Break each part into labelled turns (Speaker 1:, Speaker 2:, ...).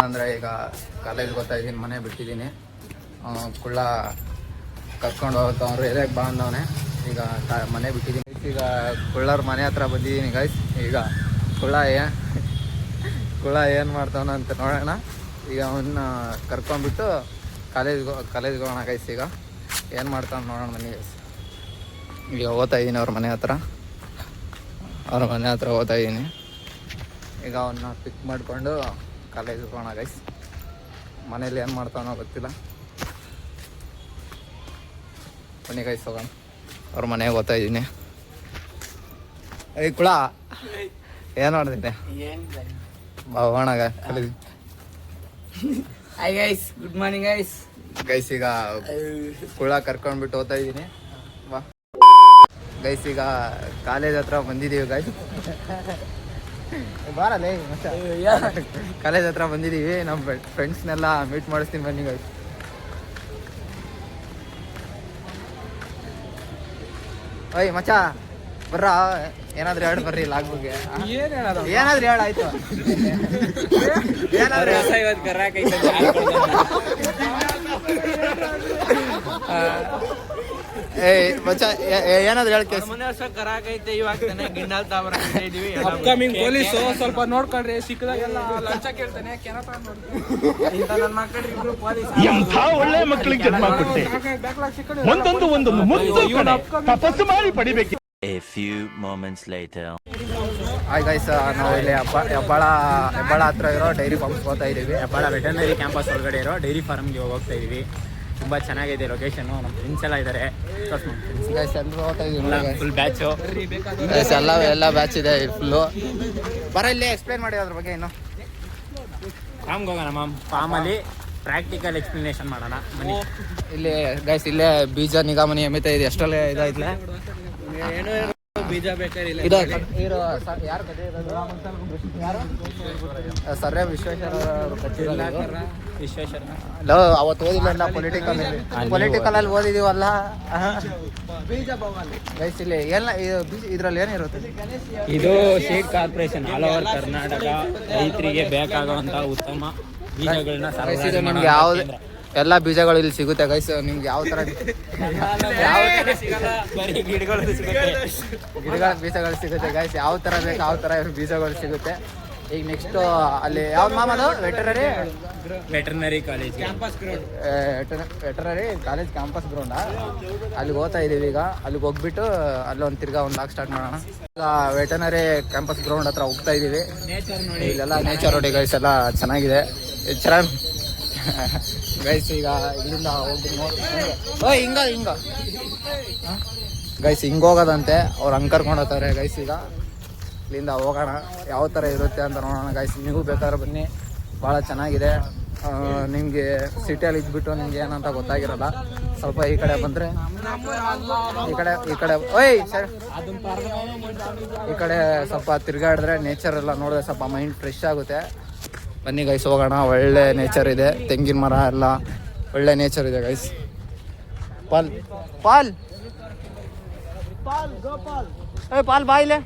Speaker 1: ಅಂದರೆ ಈಗ ಕಾಲೇಜ್ ಗೊತ್ತಾ ಇದ್ದೀನಿ, ಮನೆ ಬಿಟ್ಟಿದ್ದೀನಿ. ಕುಳ್ಳ ಕರ್ಕೊಂಡು ಹೋಗ್ತಾವ್ರು, ಎದಕ್ಕೆ ಬಾ ಅಂದವನೆ. ಈಗ ಮನೆ ಬಿಟ್ಟಿದ್ದೀನಿ. ಈಗ ಕುಳ್ಳರ ಮನೆ ಹತ್ರ ಬಂದಿದ್ದೀನಿ ಗೈಸ್. ಈಗ ಕುಳ್ಳ ಏನು ಮಾಡ್ತಾವನ ಅಂತ ನೋಡೋಣ. ಈಗ ಅವನ್ನ ಕರ್ಕೊಂಡ್ಬಿಟ್ಟು ಕಾಲೇಜ್ಗೆ ಹೋಗೋಣ ಗೈಸ್. ಈಗ ಏನು ಮಾಡ್ತಾವ ನೋಡೋಣ ಬನ್ನಿ ಗೈಸ್. ಈಗ ಓದ್ತಾ ಇದ್ದೀನಿ ಅವ್ರ ಮನೆ ಹತ್ರ ಓದ್ತಾ ಇದ್ದೀನಿ. ಈಗ ಅವನ್ನ ಪಿಕ್ ಮಾಡಿಕೊಂಡು ಕಾಲೇಜ್ಗೆ ಹೋಗೋಣ ಗೈಸ್. ಮನೇಲಿ ಏನು ಮಾಡ್ತಾವನೋ ಗೊತ್ತಿಲ್ಲ. ಬನ್ನಿ ಗೈಸ್ ಹೋಗೋಣ. ಅವ್ರ ಮನೆಗೆ ಓದ್ತಾ ಇದ್ದೀನಿ. ಏಯ್ ಕುಳ ಏನು ಮಾಡ್ತಿದ್ದೆ? ಹೋಗೋಣ college.
Speaker 2: Hi guys, good morning guys.
Speaker 1: Guys ಈಗ ಕುಳ ಕರ್ಕೊಂಡ್ಬಿಟ್ಟು ಓದ್ತಾ ಇದ್ದೀನಿ. ಬಾ ಗೈಸ್, ಈಗ ಕಾಲೇಜ್ ಹತ್ರ ಬಂದಿದ್ದೀವಿ ಗೈಸ್. ಬಾರಲ್ಲೇ ಕಾಲೇಜ್ ಹತ್ರ ಬಂದಿದ್ದೀವಿ. ನಮ್ಮ ಫ್ರೆಂಡ್ಸ್ನೆಲ್ಲ ಮೀಟ್ ಮಾಡಿಸ್ತೀನಿ ಬನ್ನಿ ಗೈಸ್. ಓಯ್ ಮಚ್ಚ ಬರ್ರ, ಏನಾದ್ರು ಹೇಳಿ ಬರ್ರಿ ಲಾಗ್ ಬಗ್ಗೆ. ಏನಾದ್ರು ಹೇಳ ಆಯ್ತು. ಮಚ್ಚ ಏನಾದ್ರು ಹೇಳಕ್ಕೆ
Speaker 3: ಅಪ್ಕಮಿಂಗ್ ಪೊಲೀಸು ಸ್ವಲ್ಪ ನೋಡ್ಕೊಳ್ರಿ. ಸಿಕ್ಕದಾಗೆಲ್ಲ ಲಂಚ ಕೇಳ್ತಾನೆ.
Speaker 4: ಎಂಥ ಒಳ್ಳೆ ಮಕ್ಕಳಿಗೆ ಜನ್ಮ ಕೊಟ್ಟೆ. ಒಂದೊಂದು ತಪಸ್ಸು ಮಾಡಿ ಪಡಿಬೇಕು.
Speaker 5: A few moments later.
Speaker 1: Hi guys, ನಾವು ಇಲ್ಲಿ ಹೆಬ್ಬಾಳ ಹತ್ರ ಇರೋ ಡೈರಿ ಫಾರ್ಮ್ಸ್ ಹೋಗ್ತಾ ಇದ್ದೀವಿ. ಹೆಬ್ಬಾಳ ವೆಟರ್ನರಿ ಕ್ಯಾಂಪಸ್ ಒಳಗಡೆ ಇರೋ ಡೈರಿ ಫಾರ್ಮ್ಗೆ ಹೋಗ್ತಾ ಇದ್ದೀವಿ. ತುಂಬ ಚೆನ್ನಾಗಿದೆ ಲೊಕೇಶನ್ನು. ನಮ್ಮ ಫ್ರೆಂಡ್ಸ್ ಎಲ್ಲ ಇದ್ದಾರೆ. ಗೈಸ್ ಎಲ್ಲರೂ ಹೋಗ್ತಾ ಇದ್ದೀವಿ. ಫುಲ್ ಬ್ಯಾಚು ಗೈಸ್, ಎಲ್ಲ ಬ್ಯಾಚ್ ಇದೆ ಫುಲ್ಲು. ಬರ ಇಲ್ಲೇ ಎಕ್ಸ್ಪ್ಲೇನ್ ಮಾಡಿ ಅದ್ರ ಬಗ್ಗೆ. ಇನ್ನು
Speaker 3: ಫಾರ್ಮ್ಗೆ ಹೋಗೋಣ ಮ್ಯಾಮ್. ಫಾರ್ಮಲ್ಲಿ ಪ್ರಾಕ್ಟಿಕಲ್ ಎಕ್ಸ್ಪ್ಲನೇಷನ್ ಮಾಡೋಣ.
Speaker 1: ಇಲ್ಲಿ ಗೈಸ್ ಇಲ್ಲೇ ಬೀಜ ನಿಗಮ ನಿಯಮಿತ ಇದೆ. ಎಷ್ಟೆಲ್ಲ ಇದಾಯ್ತಲ್ಲ
Speaker 3: ಬೀಜ ಬೇಕಾರಿಲ್ಲ.
Speaker 1: ಸರ್ರೆ ವಿಶ್ವೇಶ್ವರ ಅವತ್ತು ಓದಿಲ್ಲ. ಪೊಲಿಟಿಕಲ್ ಅಲ್ಲಿ ಓದಿದೀವಲ್ಲ ಗೈಸ್. ಇಲ್ಲಿ ಎಲ್ಲ ಇದ್ರಲ್ಲಿ ಏನಿರುತ್ತೆ?
Speaker 3: ಇದು seed corporation all over Karnataka ರೈತರಿಗೆ ಬೇಕಾಗುವಂತ ಉತ್ತಮ ಬೀಜಗಳನ್ನ
Speaker 1: ನಿಮ್ಗೆ ಯಾವ್ದು ಎಲ್ಲ ಬೀಜಗಳು ಇಲ್ಲಿ ಸಿಗುತ್ತೆ ಗೈಸ್. ನಿಮ್ಗೆ ಯಾವ ಥರ ಗಿಡಗಳ ಬೀಜಗಳು ಸಿಗುತ್ತೆ ಗೈಸ್. ಯಾವ ಥರ ಬೇಕು ಯಾವ ಥರ ಬೀಜಗಳು ಸಿಗುತ್ತೆ. ಈಗ ನೆಕ್ಸ್ಟು ಅಲ್ಲಿ ಯಾವ್ದು ಮಾಮದು
Speaker 3: veterinary college
Speaker 1: veterinary college campus ground. ಅಲ್ಲಿಗೆ ಹೋಗ್ತಾ ಇದ್ದೀವಿ. ಈಗ ಅಲ್ಲಿಗೆ ಹೋಗ್ಬಿಟ್ಟು ಅಲ್ಲೊಂದು ತಿರ್ಗಾ ಒಂದು ಲಾಕ್ ಸ್ಟಾರ್ಟ್ ಮಾಡೋಣ. ಈಗ ವೆಟರ್ನರಿ ಕ್ಯಾಂಪಸ್ ಗ್ರೌಂಡ್ ಹತ್ರ ಹೋಗ್ತಾ ಇದ್ದೀವಿ. ಇಲ್ಲೆಲ್ಲ ನೇಚರ್ ನೋಡಿ ಗೈಸ್, ಎಲ್ಲ ಚೆನ್ನಾಗಿದೆ. ಚೆನ್ನಾಗಿ ಗೈಸ್ ಈಗ ಇಲ್ಲಿಂದ ಹೋಗ್ಬಿಟ್ಟು ಹಿಂಗ ಗೈಸ್ ಹಿಂಗೆ ಹೋಗೋದಂತೆ. ಅವ್ರು ಹಂಗೆ ಕರ್ಕೊಂಡು ಹೋಗ್ತಾರೆ ಗೈಸ್. ಈಗ ಇಲ್ಲಿಂದ ಹೋಗೋಣ, ಯಾವ ಥರ ಇರುತ್ತೆ ಅಂತ ನೋಡೋಣ ಗೈಸ್. ನೀವು ಬೇಕಾದ್ರೆ ಬನ್ನಿ, ಭಾಳ ಚೆನ್ನಾಗಿದೆ. ನಿಮಗೆ ಸಿಟಿಯಲ್ಲಿ ಇದ್ಬಿಟ್ಟು ನಿಮ್ಗೆ ಏನಂತ ಗೊತ್ತಾಗಿರಲ್ಲ. ಸ್ವಲ್ಪ ಈ ಕಡೆ ಬಂದರೆ ಈ ಕಡೆ ಓಯ್ ಸರ್ ಈ ಕಡೆ ಸ್ವಲ್ಪ ತಿರ್ಗಾಡಿದ್ರೆ ನೇಚರ್ ಎಲ್ಲ ನೋಡಿದ್ರೆ ಸ್ವಲ್ಪ ಮೈಂಡ್ ಫ್ರೆಶ್ ಆಗುತ್ತೆ. ಬನ್ನಿ ಗೈಸ್ ಹೋಗೋಣ. ಒಳ್ಳೆ ನೇಚರ್ ಇದೆ. ತೆಂಗಿನ ಮರ ಎಲ್ಲ ಒಳ್ಳೆ ನೇಚರ್ ಇದೆ ಗೈಸ್. ಪಾಲ್ ಬಾಯಿಲೆ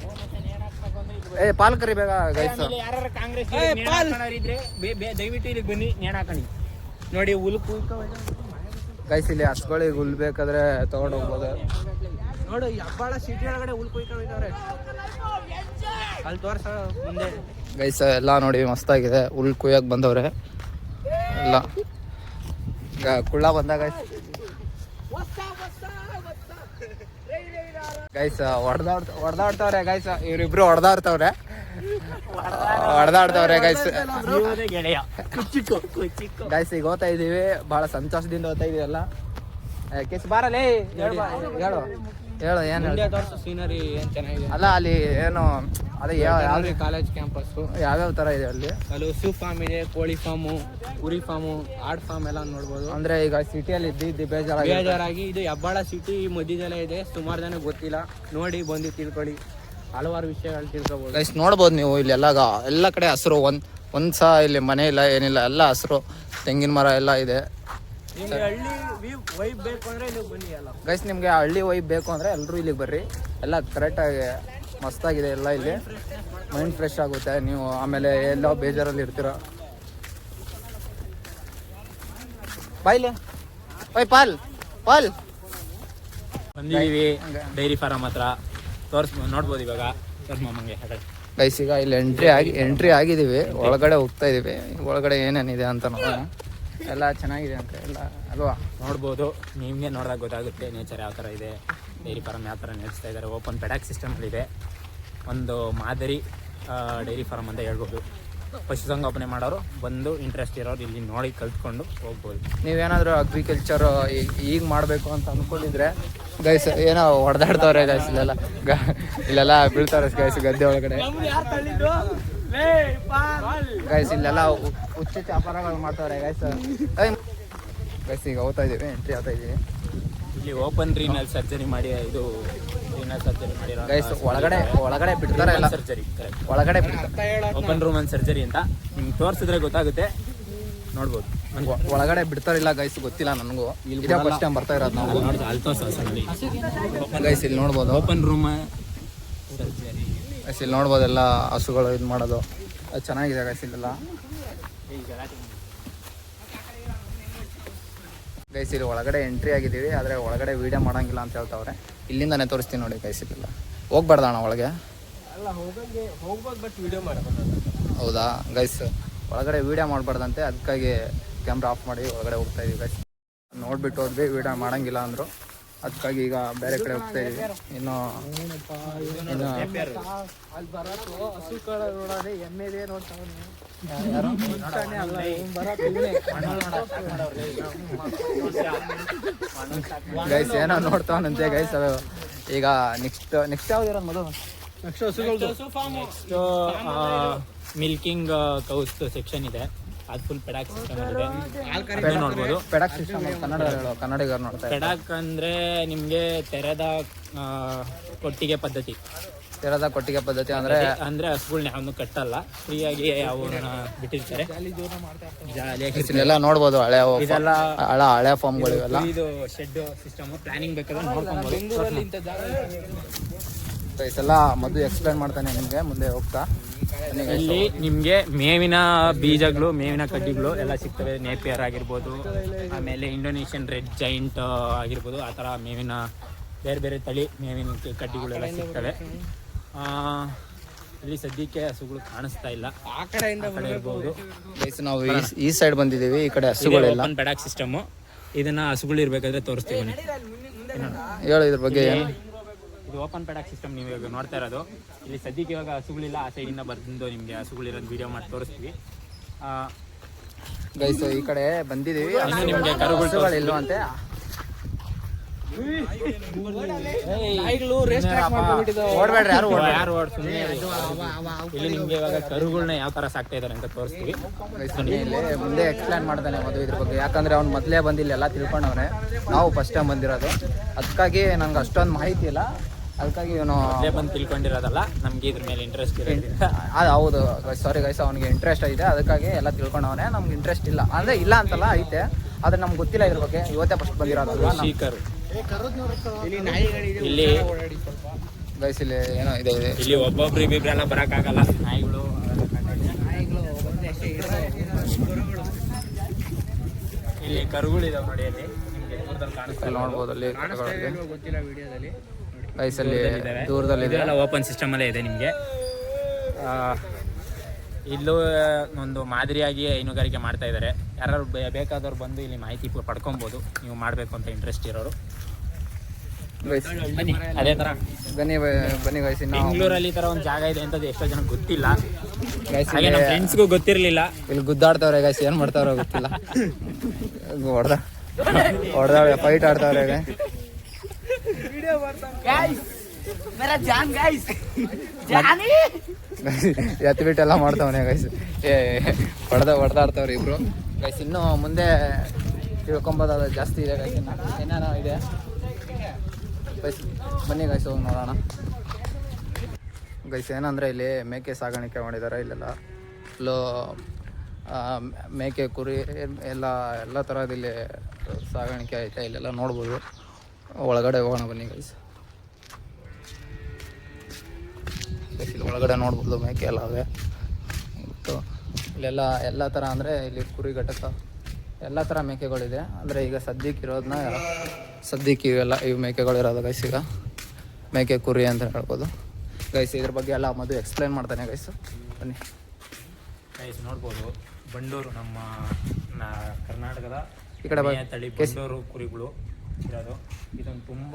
Speaker 1: ಪಾಲ್ ಕರಿಬೇಕಾ ಗೈಸ್?
Speaker 3: ದಯವಿಟ್ಟು ಇಲ್ಲಿಗೆ ಬನ್ನಿ, ನೇಣು ಹಾಕಣಿ ನೋಡಿ. ಹುಲ್ಕು
Speaker 1: ಗೈಸ್ ಇಲ್ಲಿ ಹಸ್ಗಳಿಗೆ ಹುಲ್ ಬೇಕಾದ್ರೆ ತಗೊಂಡು ಹೋಗ್ಬೋದು.
Speaker 3: ನೋಡು, ಹೆಬ್ಬಾಳ ಸಿಟಿ ಒಳಗಡೆ ಹುಲ್ ಕುಯ್ಕೊಂಡವ್ರೆ. ಅಲ್ಲಿ ತೋರ್ಸ ಮುಂದೆ
Speaker 1: ಗೈಸ್ ಎಲ್ಲ ನೋಡಿ ಮಸ್ತಾಗಿದೆ. ಹುಲ್ ಕುಯ್ಯಕ್ಕೆ ಬಂದವ್ರೆ ಎಲ್ಲ. ಕುಳ್ಳ ಬಂದ ಗೈಸ್ ಹೊಡೆದಾಡ್ತವ್ರೆ ಗೈಸ್. ಇವರಿಬ್ರು ಹೊಡೆದಾಡ್ತವ್ರೆ ಗೈಸ್. ಗೈಸ್ ಈಗ ಹೋಗ್ತಾ ಇದೀವಿ, ಬಹಳ ಸಂತೋಷದಿಂದ ಹೋಗ್ತಾ ಇದೀವಲ್ಲ. ಕೇಸ್ ಬಾರಲ್ಲೇ ಹೇಳು ಏನು
Speaker 3: ಸೀನರಿ ಏನ್ ಚೆನ್ನಾಗಿದೆ
Speaker 1: ಅಲ್ಲ. ಅಲ್ಲಿ ಏನು ಅದೇ ಯಾವ್ದು
Speaker 3: ಕಾಲೇಜ್ ಕ್ಯಾಂಪಸ್
Speaker 1: ಯಾವ್ಯಾವ ತರ ಇದೆ ಅಲ್ಲಿ?
Speaker 3: ಹಸು ಫಾರ್ಮ್ ಇದೆ, ಕೋಳಿ ಫಾರ್ಮು, ಕುರಿ ಫಾರ್ಮು, ಆಡ್ ಫಾರ್ಮ್ ಎಲ್ಲ ನೋಡ್ಬೋದು.
Speaker 1: ಅಂದ್ರೆ ಈಗ ಸಿಟಿಯಲ್ಲಿ ಇದ್ದು
Speaker 3: ಬೇಜಾರಾಗಿ ಇದು ಹೆಬ್ಬಾಳ ಸಿಟಿ ಮಧ್ಯದಲ್ಲೇ ಇದೆ. ಸುಮಾರು ಜನ ಗೊತ್ತಿಲ್ಲ, ನೋಡಿ ಬಂದು ತಿಳ್ಕೊಳ್ಳಿ. ಹಲವಾರು ವಿಷಯಗಳು ತಿಳ್ಕೊಬೋದು
Speaker 1: ಗೈಸ್. ನೋಡ್ಬೋದು ನೀವು ಇಲ್ಲಿ ಎಲ್ಲ ಕಡೆ ಹಸಿರು. ಒಂದ್ ಸಹ ಇಲ್ಲಿ ಮನೆ ಇಲ್ಲ ಏನಿಲ್ಲ, ಎಲ್ಲ ಹಸಿರು. ತೆಂಗಿನ ಮರ ಎಲ್ಲ ಇದೆ.
Speaker 3: ಹಳ್ಳಿ ವೈಬ್ ಬೇಕು ಅಂದ್ರೆ ನೀವು ಬನ್ನಿ. ಎಲ್ಲ
Speaker 1: ಗೈಸ್ ನಿಮ್ಗೆ ಹಳ್ಳಿ ವೈಬ್ ಬೇಕು ಅಂದ್ರೆ ಎಲ್ಲರೂ ಇಲ್ಲಿಗೆ ಬರ್ರಿ. ಎಲ್ಲ ಕರೆಕ್ಟಾಗಿ ಮಸ್ತಾಗಿದೆ ಎಲ್ಲ ಇಲ್ಲಿ. ಮೈಂಡ್ ಫ್ರೆಶ್ ಆಗುತ್ತೆ. ನೀವು ಆಮೇಲೆ ಎಲ್ಲೋ ಬೇಜಾರಲ್ಲಿ ಇರ್ತೀರ. ಬಾಯ್ಲೆ ಬಾಯ್ ಪಾಲ್ ಪಾಲ್
Speaker 3: ಬಂದಿದ್ದೀವಿ ಡೈರಿ ಫಾರಮ್ ಹತ್ರ. ನೋಡ್ಬೋದು ಇವಾಗ ಮಾಮಂಗೆ.
Speaker 1: ಗೈಸ್ ಈಗ ಇಲ್ಲಿ ಎಂಟ್ರಿ ಆಗಿದ್ದೀವಿ. ಒಳಗಡೆ ಹೋಗ್ತಾ ಇದೀವಿ. ಒಳಗಡೆ ಏನೇನಿದೆ ಅಂತ ನೋಡೋಣ. ಎಲ್ಲ ಚೆನ್ನಾಗಿದೆ ಅಂತ ಎಲ್ಲ ಅಲ್ವಾ?
Speaker 3: ನೋಡ್ಬೋದು. ನಿಮಗೆ ನೋಡಿದಾಗ ಗೊತ್ತಾಗುತ್ತೆ ನೇಚರ್ ಯಾವ ಥರ ಇದೆ, ಡೈರಿ ಫಾರಮ್ ಯಾವ ಥರ ನಡೆಸ್ತಾ ಇದ್ದಾರೆ. ಓಪನ್ ಪೆಡಾಕ್ ಸಿಸ್ಟಮಲ್ಲಿದೆ. ಒಂದು ಮಾದರಿ ಡೈರಿ ಫಾರಮ್ ಅಂತ ಹೇಳ್ಬೋದು. ಪಶುಸಂಗೋಪನೆ ಮಾಡೋರು ಬಂದು ಇಂಟ್ರೆಸ್ಟ್ ಇರೋರು ಇಲ್ಲಿ ನೋಡಿ ಕಲ್ತ್ಕೊಂಡು ಹೋಗ್ಬೋದು.
Speaker 1: ನೀವೇನಾದರೂ ಅಗ್ರಿಕಲ್ಚರ್ ಈಗ ಮಾಡಬೇಕು ಅಂತ ಅಂದ್ಕೊಂಡಿದ್ರೆ ಗೈಸ್ ಏನೋ ಹೊಡೆದಾಡ್ತವ್ರೆ ಗೈಸ್. ಇಲ್ಲೆಲ್ಲ ಬೀಳ್ತಾರೆ ಗೈಸ್ ಗದ್ದೆ ಒಳಗಡೆ. ಗೈಸ್ ಇಲ್ಲೆಲ್ಲ ಹುಚ್ಚು ವ್ಯಾಪಾರಗಳು ಮಾಡ್ತಾರೆ ಗೈಸ್. ಗೈಸ್ ಈಗ ಹೋಗ್ತಾ ಇದೀವಿ, ಎಂಟ್ರಿ ಆಗ್ತಾ ಇದೀವಿ.
Speaker 3: ಇಲ್ಲಿ ಓಪನ್ ರೀನಲ್ ಸರ್ಜರಿ ಮಾಡಿ ಇದು ರೀನಲ್ ಸರ್ಜರಿ ಮಾಡಿರೋ
Speaker 1: ಗೈಸ್ ಒಳಗಡೆ ಬಿಡ್ತಾರೆ ಇಲ್ಲ
Speaker 3: ಸರ್ಜರಿ
Speaker 1: ಒಳಗಡೆ ಬಿಡ್ತಾರೆ.
Speaker 3: ಓಪನ್ ರೂಮ್ ಅಂಡ್ ಸರ್ಜರಿ ಅಂತ ನಿಮ್ಗೆ ತೋರಿಸಿದ್ರೆ ಗೊತ್ತಾಗುತ್ತೆ. ನೋಡ್ಬೋದು.
Speaker 1: ಒಳಗಡೆ ಬಿಡ್ತಾರಿಲ್ಲ ಗೈಸ್, ಗೊತ್ತಿಲ್ಲ ನನಗೂ. ಇದೇ ಫಸ್ಟ್ ಟೈಮ್ ಬರ್ತಾ ಇರೋದು ನಾವು. ಗೈಸ್ ಇಲ್ಲಿ ನೋಡ್ಬೋದು
Speaker 3: ಓಪನ್ ರೂಮ್ ಸರ್ಜರಿ.
Speaker 1: ಗೈಸ್ ಇಲ್ಲಿ ನೋಡ್ಬೋದು ಎಲ್ಲ ಹಸುಗಳು ಇದು ಮಾಡೋದು. ಅದು ಚೆನ್ನಾಗಿದೆ ಗೈಸ್ ಇಲ್ಲೆಲ್ಲ. ಗೈಸ್ ಇಲ್ಲಿ ಒಳಗಡೆ ಎಂಟ್ರಿ ಆಗಿದ್ದೀವಿ, ಆದರೆ ಒಳಗಡೆ ವೀಡಿಯೋ ಮಾಡೋಂಗಿಲ್ಲ ಅಂತ ಹೇಳ್ತಾವ್ರೆ. ಇಲ್ಲಿಂದಾನೆ ತೋರಿಸ್ತೀನಿ ನೋಡಿ ಗೈಸ್. ಇಲ್ಲೆಲ್ಲ ಹೋಗ್ಬಾರ್ದಣ್ಣ ಒಳಗೆ? ಹೌದಾ ಗೈಸ್, ಒಳಗಡೆ ವೀಡಿಯೋ ಮಾಡಬಾರ್ದಂತೆ, ಅದಕ್ಕಾಗಿ ಕ್ಯಾಮ್ರಾ ಆಫ್ ಮಾಡಿ ಒಳಗಡೆ ಹೋಗ್ತಾ ಇದೀವಿ ಗೈಸ್. ನೋಡ್ಬಿಟ್ಟು ಹೋದ್ವಿ, ವೀಡಿಯೋ ಮಾಡೋಂಗಿಲ್ಲ ಅಂದರು. ಅದಕ್ಕಾಗಿ ಈಗ ಬೇರೆ ಕಡೆ ಹೋಗ್ತಾ ಇದೀವಿ. ಇನ್ನು ಗೈಸ್ ಏನೋ ನೋಡ್ತಾವನಂತೆ ಗೈಸ್. ಈಗ ನೆಕ್ಸ್ಟ್ ಯಾವ್ದಿರೋದು ಮೊದಲು?
Speaker 3: ನೆಕ್ಸ್ಟ್ ಮಿಲ್ಕಿಂಗ್ ಕೌಸ್ ಸೆಕ್ಷನ್ ಇದೆ. ಅದು ಫುಲ್ ಪೆಡಾಕ್ ಸಿಸ್ಟಮ್ ಇದೆ. ನೋಡ್ಬೋದು.
Speaker 1: ಪೆಡಾಕ್ ಸಿಸ್ಟಮ್ ಕನ್ನಡಿಗರು ನೋಡ್ತಾರೆ.
Speaker 3: ಪೆಡಾಕ್ ಅಂದ್ರೆ ನಿಮ್ಗೆ ತೆರೆದ ಕೊಟ್ಟಿಗೆ ಪದ್ಧತಿ.
Speaker 1: ತೆರೆದ ಕೊಟ್ಟಿಗೆ ಪದ್ಧತಿ ಅಂದ್ರೆ
Speaker 3: ಹಸುಗಳನ್ನ ಯಾವನು ಕಟ್ಟಲ್ಲ, ಫ್ರೀಯಾಗಿ ಅವನ್ನ ಬಿಟ್ಟಿರ್ತಾರೆ.
Speaker 1: ಇದೆಲ್ಲ ನೋಡ್ಬೋದು. ಹಳೆ ಫಾರ್ಮ್ಗಳು ಇವೆಲ್ಲ.
Speaker 3: ಇದು ಶೆಡ್ ಸಿಸ್ಟಮ್ ಪ್ಲಾನಿಂಗ್ ಬೇಕಾದ್ರೆ ನೋಡ್ಕೊಬೋದು.
Speaker 1: ಇದೆಲ್ಲ ಮೊದಲು ಎಕ್ಸ್ಪ್ಲೈನ್ ಮಾಡ್ತಾನೆ ನಿಮಗೆ ಮುಂದೆ ಹೋಗ್ತಾ.
Speaker 3: ಇಲ್ಲಿ ನಿಮಗೆ ಮೇವಿನ ಬೀಜಗಳು, ಮೇವಿನ ಕಡ್ಡಿಗಳು ಎಲ್ಲ ಸಿಗ್ತವೆ. ನೇಪಿಯರ್ ಆಗಿರ್ಬೋದು, ಆಮೇಲೆ ಇಂಡೋನೇಷಿಯನ್ ರೆಡ್ ಜೈಂಟ್ ಆಗಿರ್ಬೋದು. ಆ ಥರ ಮೇವಿನ ಬೇರೆ ಬೇರೆ ತಳಿ ಮೇವಿನ ಕಡ್ಡಿಗಳೆಲ್ಲ ಸಿಗ್ತವೆ. ಇಲ್ಲಿ ಸದ್ಯಕ್ಕೆ ಹಸುಗಳು ಕಾಣಿಸ್ತಾ ಇಲ್ಲ. ಆ ಕಡೆ ಇರ್ಬೋದು.
Speaker 1: ನಾವು ಈ ಸೈಡ್ ಬಂದಿದ್ದೀವಿ. ಈ ಕಡೆ ಹಸುಗಳೆಲ್ಲ
Speaker 3: ಪೆಡಾಕ್ ಸಿಸ್ಟಮ್. ಇದನ್ನ ಹಸುಗಳು ಇರ್ಬೇಕಾದ್ರೆ ತೋರಿಸ್ತೀವಿ.
Speaker 1: ಹೇಳು ಇದ್ರ ಬಗ್ಗೆ.
Speaker 3: ಇದು ಓಪನ್ ಪೆಡಾಕ್ ಸಿಸ್ಟಮ್ ನೀವು ಇವಾಗ ನೋಡ್ತಾ ಇರೋದು. ಇಲ್ಲಿ ಸದ್ಯಕ್ಕೆ ಇವಾಗ ಹಸುಗಳಿಲ್ಲ. ಆ ಸೈಡಿಂದ ಬಂದು ನಿಮಗೆ ಹಸುಗಳಿರೋದು ವಿಡಿಯೋ ಮಾಡಿ ತೋರಿಸ್ತೀವಿ.
Speaker 1: ಗೈಸ್ ಈ ಕಡೆ ಬಂದಿದ್ದೀವಿ.
Speaker 3: ನಿಮಗೆ
Speaker 1: ಕರುಗಳಿಲ್ವಂತೆ. ಓಡ್ಬೇಡ್ರಿ ಯಾರು
Speaker 3: ಇಲ್ಲಿ ನಿಮ್ಗೆ ಇವಾಗ ಕರುಗಳನ್ನ ಯಾವ ತರ ಸಾಕ್ತಾ ಇದಾರೆ ಅಂತ ತೋರಿಸ್ತೀವಿ.
Speaker 1: ಮುಂದೆ ಎಕ್ಸ್ಪ್ಲೇನ್ ಮಾಡ್ತಾನೆ ಮದುವೆ ಇದ್ರ ಬಗ್ಗೆ. ಯಾಕಂದ್ರೆ ಅವ್ನು ಮೊದಲೇ ಬಂದಿಲ್ಲ, ಎಲ್ಲ ತಿಳ್ಕೊಂಡವ್ರೆ. ನಾವು ಫಸ್ಟ್ ಟೈಮ್ ಬಂದಿರೋದು, ಅದಕ್ಕಾಗಿ ನಂಗೆ ಅಷ್ಟೊಂದು ಮಾಹಿತಿ ಇಲ್ಲ. ಅದಕ್ಕಾಗಿ ಇವನು
Speaker 3: ಬಂದು ತಿಳ್ಕೊಂಡಿರೋದಲ್ಲ, ನಮ್ಗೆ ಇದ್ರ ಮೇಲೆ ಇಂಟ್ರೆಸ್ಟ್ ಇರೋದ್ರಿಂದ.
Speaker 1: ಅದು ಹೌದು. ಸಾರಿ ಗೈಸ್, ಅವ್ನಿಗೆ ಇಂಟ್ರೆಸ್ಟ್ ಐತೆ, ಅದಕ್ಕಾಗಿ ಎಲ್ಲ ತಿಳ್ಕೊಂಡವನೇ. ನಮ್ಗೆ ಇಂಟ್ರೆಸ್ಟ್ ಇಲ್ಲ ಅಂದ್ರೆ ಇಲ್ಲ ಅಂತಲ್ಲ, ಐತೆ, ಆದ್ರೆ ನಮ್ಗೆ ಗೊತ್ತಿಲ್ಲ ಇದ್ರ ಬಗ್ಗೆ. ಇವತ್ತೇ ಫಸ್ಟ್ ಬಂದಿರೋದು.
Speaker 3: ಇಲ್ಲಿ
Speaker 1: ಗೈಸ್ ಇಲ್ಲಿ ಏನೋ ಇದೆ.
Speaker 3: ಇಲ್ಲಿ ಒಬ್ಬೊಬ್ರಿಗೆ ಇಬ್ಬರೆಲ್ಲ ಬರೋಕ್ಕಾಗಲ್ಲ. ನಾಯಿಗಳು ಇಲ್ಲಿ ಕರುಗಳಿದಾವೆ ನೋಡಿ. ಅಲ್ಲಿ ನಿಮಗೆ ದೂರದಲ್ಲಿ ಕಾಣಿಸ್ತಾ
Speaker 1: ನೋಡ್ಬೋದು. ಅಲ್ಲಿ
Speaker 3: ಗೊತ್ತಿಲ್ಲ ವಿಡಿಯೋದಲ್ಲಿ.
Speaker 1: ಗೈಸ್ ಅಲ್ಲಿ ದೂರದಲ್ಲಿ ಇದೆ.
Speaker 3: ಓಪನ್ ಸಿಸ್ಟಮ್ ಅಲ್ಲೇ ಇದೆ ನಿಮಗೆ. ಇಲ್ಲೂ ಒಂದು ಮಾದರಿಯಾಗಿ ಹೈನುಗಾರಿಕೆ ಮಾಡ್ತಾ ಇದ್ದಾರೆ. ಯಾರು ಬೇಕಾದವ್ರು ಬಂದು ಇಲ್ಲಿ ಮಾಹಿತಿ ಪಡ್ಕೊಬೋದು, ನೀವು ಮಾಡಬೇಕು ಅಂತ ಇಂಟ್ರೆಸ್ಟ್ ಇರೋರು. ಅದೇ ಥರ
Speaker 1: ಬನ್ನಿ ಗೈಸ್.
Speaker 3: ಬೆಂಗಳೂರಲ್ಲಿ ಈ ಥರ ಒಂದು ಜಾಗ ಇದೆ ಅಂತ ಎಷ್ಟೋ ಜನ ಗೊತ್ತಿಲ್ಲ. ಹಾಗೆ ನಮ್ಮ ಫ್ರೆಂಡ್ಸ್ಗೂ ಗೊತ್ತಿರಲಿಲ್ಲ.
Speaker 1: ಇಲ್ಲಿ ಗುದ್ದಾಡ್ತವ್ರೆ ಗೈಸ್, ಏನು ಮಾಡ್ತಾವ್ರೆ ಗೊತ್ತಿಲ್ಲ. ಹೊಡೆದಾಳೆ ಫೈಟ್ ಆಡ್ತಾವ್ರೆ. ಎತ್ತು ಬಿಟ್ಟೆಲ್ಲ ಮಾಡ್ತಾವನೆ ಗೈಸ್. ಹೊಡೆದಾಡ್ತಾವ್ರಿ ಇಬ್ರು ಗೈಸ್. ಇನ್ನೂ ಮುಂದೆ ತಿಳ್ಕೊಂಬೋದಾದ ಜಾಸ್ತಿ ಇದೆ ಗೈಸ್. ಏನೇನೋ ಇದೆ ಗೈಸ್. ಬನ್ನಿ ಗೈಸ್ ಹೋಗಿ ನೋಡೋಣ. ಗೈಸ್ ಏನಂದರೆ ಇಲ್ಲಿ ಮೇಕೆ ಸಾಗಾಣಿಕೆ ಮಾಡಿದ್ದಾರೆ. ಇಲ್ಲೆಲ್ಲ ಫುಲ್ಲು ಮೇಕೆ, ಕುರಿ ಎಲ್ಲ ಥರದ್ದು ಇಲ್ಲಿ ಸಾಗಾಣಿಕೆ ಐತೆ. ಇಲ್ಲೆಲ್ಲ ನೋಡ್ಬೋದು. ಒಳಗಡೆ ಹೋಗೋಣ ಬನ್ನಿ ಗೈಸ್. ಇಲ್ಲಿ ಒಳಗಡೆ ನೋಡ್ಬೋದು ಮೇಕೆ ಎಲ್ಲ ಅವೆ ಮತ್ತು ಇಲ್ಲೆಲ್ಲ ಎಲ್ಲ ಥರ ಅಂದರೆ ಇಲ್ಲಿ ಕುರಿ ಘಟಕ ಎಲ್ಲ ಥರ ಮೇಕೆಗಳಿದೆ. ಅಂದರೆ ಈಗ ಸದ್ಯಕ್ಕೆ ಇರೋದನ್ನ ಸದ್ಯಕ್ಕೆ ಇವು ಮೇಕೆಗಳು ಇರೋದು ಗೈಸ್. ಈಗ ಮೇಕೆ ಕುರಿ ಅಂತ ಹೇಳ್ಬೋದು ಗೈಸ್. ಇದ್ರ ಬಗ್ಗೆ ಎಲ್ಲ ಮದುವೆ ಎಕ್ಸ್ಪ್ಲೈನ್ ಮಾಡ್ತಾನೆ ಗೈಸ್, ಬನ್ನಿ
Speaker 3: ಗೈಸ್. ನೋಡ್ಬೋದು ಬಂಡೂರು ನಮ್ಮ ಕರ್ನಾಟಕದ
Speaker 1: ಈ ಕಡೆ
Speaker 3: ತಳಿ ಬಂಡೂರು ಕುರಿಗಳು ಇರೋದು. ಇದೊಂದು ತುಂಬ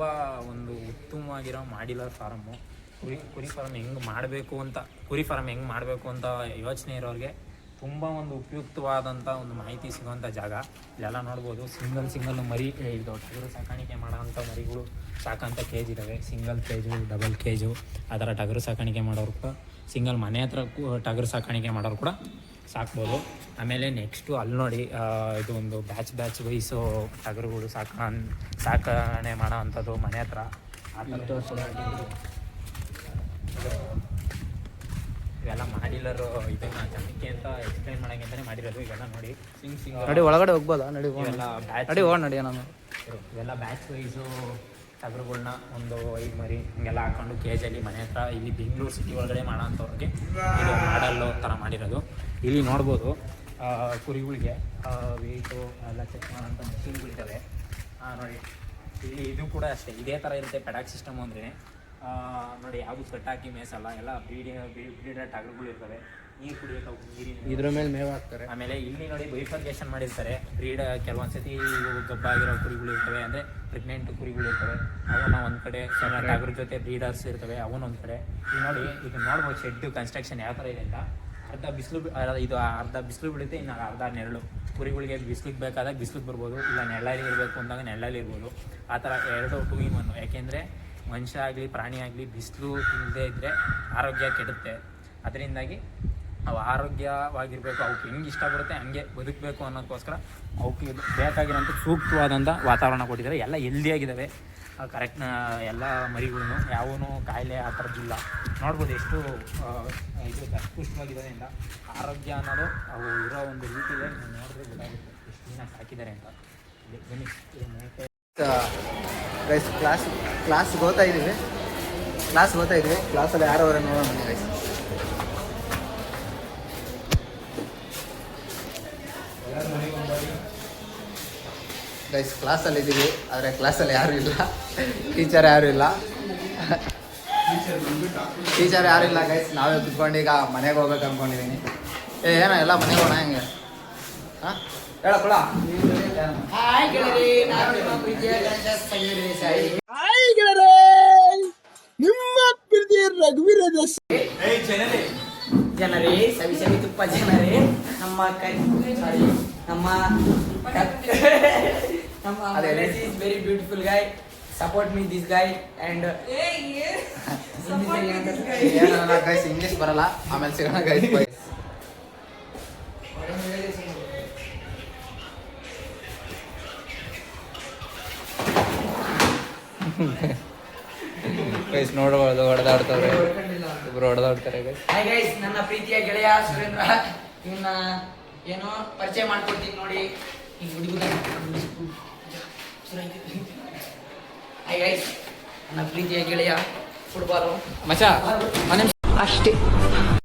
Speaker 3: ಒಂದು ಉತ್ತಮವಾಗಿರೋ ಮಾಡಿಲರ್ ಫಾರಮ್ಮು. ಕುರಿ ಫಾರಮ್ ಹೆಂಗೆ ಮಾಡಬೇಕು ಅಂತ ಯೋಚನೆ ಇರೋರಿಗೆ ತುಂಬ ಒಂದು ಉಪಯುಕ್ತವಾದಂಥ ಒಂದು ಮಾಹಿತಿ ಸಿಗುವಂಥ ಜಾಗ. ಇಲ್ಲೆಲ್ಲ ನೋಡ್ಬೋದು ಸಿಂಗಲ್ ಮರಿ ಇದು ಟಗರು ಸಾಕಾಣಿಕೆ ಮಾಡೋಂಥ ಮರಿಗಳು ಸಾಕಂಥ ಕೇಜ್ ಇದ್ದಾವೆ. ಸಿಂಗಲ್ ಕೇಜು, ಡಬಲ್ ಕೇಜು ಆ ಥರ ಟಗರು ಸಾಕಾಣಿಕೆ ಮಾಡೋರು ಕೂಡ, ಸಿಂಗಲ್ ಮನೆ ಹತ್ರ ಟಗರು ಸಾಕಾಣಿಕೆ ಮಾಡೋರು ಕೂಡ ಸಾಕ್ಬೋದು. ಆಮೇಲೆ ನೆಕ್ಸ್ಟು ಅಲ್ಲಿ ನೋಡಿ ಇದು ಒಂದು ಬ್ಯಾಚ್ ವೈಸು ಟಗರುಗಳು ಸಾಕಣೆ ಮಾಡೋ ಅಂಥದ್ದು ಮನೆ ಹತ್ರ. ಆ ಥರ ಇವೆಲ್ಲ ಮಾಡಿಲ್ಲರು ಇದನ್ನು ಜನಕ್ಕೆ ಅಂತ ಎಕ್ಸ್ಪ್ಲೈನ್ ಮಾಡೋಕ್ಕೆ ಅಂತಲೇ ಮಾಡಿರೋದು. ಇವೆಲ್ಲ ನೋಡಿ
Speaker 1: ನಡಿ ಒಳಗಡೆ ಹೋಗ್ಬೋದಾ? ನಡಿ
Speaker 3: ಇವೆಲ್ಲ ಬ್ಯಾಚ್
Speaker 1: ನಡಿ ನಾನು
Speaker 3: ಇವೆಲ್ಲ ಬ್ಯಾಚ್ ವೈಸು ಟಗರುಗಳ್ನ ಒಂದು 5 ಮರಿ ಹಿಂಗೆಲ್ಲ ಹಾಕ್ಕೊಂಡು ಕೇಜಲ್ಲಿ ಮನೆ ಹತ್ರ ಇಲ್ಲಿ ಬೆಂಗಳೂರು ಸಿಟಿ ಒಳಗಡೆ ಮಾಡೋ ಅಂಥವ್ರಿಗೆ ಇದು ಮಾಡಲ್ಲು ಥರ ಮಾಡಿರೋದು. ಇಲ್ಲಿ ನೋಡ್ಬೋದು ಕುರಿಗಳಿಗೆ ವೆಯ್ಟು ಎಲ್ಲ ಚೆಕ್ ಮಾಡೋಂಥ ಮಷೀನ್ಗಳಿದ್ದಾವೆ ನೋಡಿ. ಇಲ್ಲಿ ಇದು ಕೂಡ ಅಷ್ಟೇ ಇದೇ ಥರ ಇರುತ್ತೆ ಪೆಡಾಕ್ ಸಿಸ್ಟಮು ಅಂದ್ರೆ. ನೋಡಿ ಯಾವುದು ಕಟ್ಟಾಕಿ ಮೇಸಲ್ಲ, ಎಲ್ಲ ಬ್ರೀಡರ್ ಟಗರುಗಳು ಇರ್ತವೆ. ನೀರು ಕುಡಿಯೋಕೆ ನೀರಿನ
Speaker 1: ಇದ್ರ ಮೇಲೆ ಮೇವು ಹಾಕ್ತಾರೆ.
Speaker 3: ಆಮೇಲೆ ಇಲ್ಲಿ ನೋಡಿ ಬೈಫರ್ಗೇಷನ್ ಮಾಡಿರ್ತಾರೆ. ಕೆಲವೊಂದು ಸತಿ ಗಬ್ಬಾಗಿರೋ ಕುರಿಗಳು ಇರ್ತವೆ, ಅಂದರೆ ಪ್ರೆಗ್ನೆಂಟ್ ಕುರಿಗಳು ಇರ್ತವೆ, ಅವನ್ನ ಒಂದು ಕಡೆ ಟಗರ ಜೊತೆ ಬ್ರೀಡರ್ಸ್ ಇರ್ತವೆ, ಅವನೊಂದು ಕಡೆ. ಈಗ ನೋಡಿ ಈಗ ನೋಡ್ಬೋದು ಶೆಡ್ ಕನ್ಸ್ಟ್ರಕ್ಷನ್ ಯಾವ ಥರ ಇದೆ ಅಂತ. ಅರ್ಧ ಬಿಸಿಲು ಬೀಳುತ್ತೆ, ಇನ್ನು ಅರ್ಧ ನೆರಳು. ಕುರಿಗಳಿಗೆ ಬಿಸಿಲಿಗೆ ಬೇಕಾದಾಗ ಬಿಸಿಲಿಗೆ ಬರ್ಬೋದು, ಇಲ್ಲ ನೆಳ್ಳಲ್ಲಿ ಇರಬೇಕು ಅಂದಾಗ ನೆಳ್ಳಲ್ಲಿ ಇರ್ಬೋದು. ಆ ಥರ 2 in 1. ಯಾಕೆಂದರೆ ಮನುಷ್ಯ ಆಗಲಿ ಪ್ರಾಣಿ ಆಗಲಿ ಬಿಸಿಲು ಇಲ್ಲದೆ ಇದ್ದರೆ ಆರೋಗ್ಯ ಕೆಡುತ್ತೆ. ಅದರಿಂದಾಗಿ ಅವು ಆರೋಗ್ಯವಾಗಿರಬೇಕು, ಅವಕ್ಕೆ ಹೆಂಗೆ ಇಷ್ಟ ಬರುತ್ತೆ ಹಂಗೆ ಬದುಕಬೇಕು ಅನ್ನೋದಕ್ಕೋಸ್ಕರ ಅವಕ್ಕೆ ಬೇಕಾಗಿರೋಂಥ ಸೂಕ್ತವಾದಂಥ ವಾತಾವರಣ ಕೊಟ್ಟಿದ್ದಾರೆ. ಎಲ್ಲ ಹೆಲ್ದಿಯಾಗಿದ್ದಾವೆ ಕರೆಕ್ಟ್ ಎಲ್ಲ ಮರಿಗಳು, ಯಾವೂ ಕಾಯಿಲೆ ಆ ಥರದ್ದಿಲ್ಲ. ನೋಡ್ಬೋದು ಎಷ್ಟು ಇದು ಪುಷ್ಟವಾಗಿದ್ದಾರೆ ಅಂತ. ಆರೋಗ್ಯ ಅನ್ನೋದು ಅವು ಇರೋ ಒಂದು ರೀತಿಯಲ್ಲೇ ನೋಡಿದ್ರೆ ಗೊತ್ತಾಗುತ್ತೆ ಎಷ್ಟು ದಿನ ಸಾಕಿದ್ದಾರೆ ಅಂತ. ಬನ್ನಿ
Speaker 1: ಗೈಸ್ ಕ್ಲಾಸ್ಗೆ ಹೋಗ್ತಾ ಇದ್ದೀವಿ. ಕ್ಲಾಸಲ್ಲಿ ಯಾರು ಅವರನ್ನು ನೋಡೋಣ ಗೈಸ್. ಗೈಸ್ ಕ್ಲಾಸಲ್ಲಿ ಇದ್ದೀವಿ, ಆದರೆ ಕ್ಲಾಸಲ್ಲಿ ಯಾರೂ ಇಲ್ಲ, ಟೀಚರ್ ಯಾರೂ ಇಲ್ಲ ಗೈಸ್. ನಾವೇ ಕುತ್ಕೊಂಡು ಈಗ ಮನೆಗೆ ಹೋಗ್ಬೇಕು ಅಂದ್ಕೊಂಡಿದ್ದೀನಿ. ಏನೋ ಎಲ್ಲ ಮನೆಗೆ ಹೋಗೋಣ ಹೆಂಗೆ? ಹಾಂ ಹೇಳಕ್ಕಳ.
Speaker 2: ನಿಮ್ಮ ಪ್ರೀತಿಯ ರಘುವೀರ ಜನರೇ, ಸವಿ ತುಪ್ಪ ಜನರೇ, ನಮ್ಮ very beautiful guy. Support me this guy and
Speaker 1: guys English ಬರಲ್ಲ, ಆಮೇಲೆ ಸಿಗೋಣ ಗೈಸ್. ಗೈಸ್ ನೋಡ್ಬೋದು ಹೊಡೆದಾಡ್ತಾರೆ, ಇಬ್ರು ಹೊಡೆದಾಡ್ತಾರೆ ಗೈಸ್.
Speaker 2: ಹಾಯ್ ಗೈಸ್, ನನ್ನ ಪ್ರೀತಿಯ ಗೆಳೆಯ ಸುರೇಂದ್ರ. ಇವನ್ನ ಏನೋ ಪರಿಚಯ ಮಾಡ್ಕೊಡ್ತೀನಿ ನೋಡಿ. ಹಾಯ್ ಗೈಸ್, ನನ್ನ ಪ್ರೀತಿಯ ಗೆಳೆಯ ಫುಟ್ಬಾಲು
Speaker 1: ಮಚಾ
Speaker 2: ಅಷ್ಟೇ.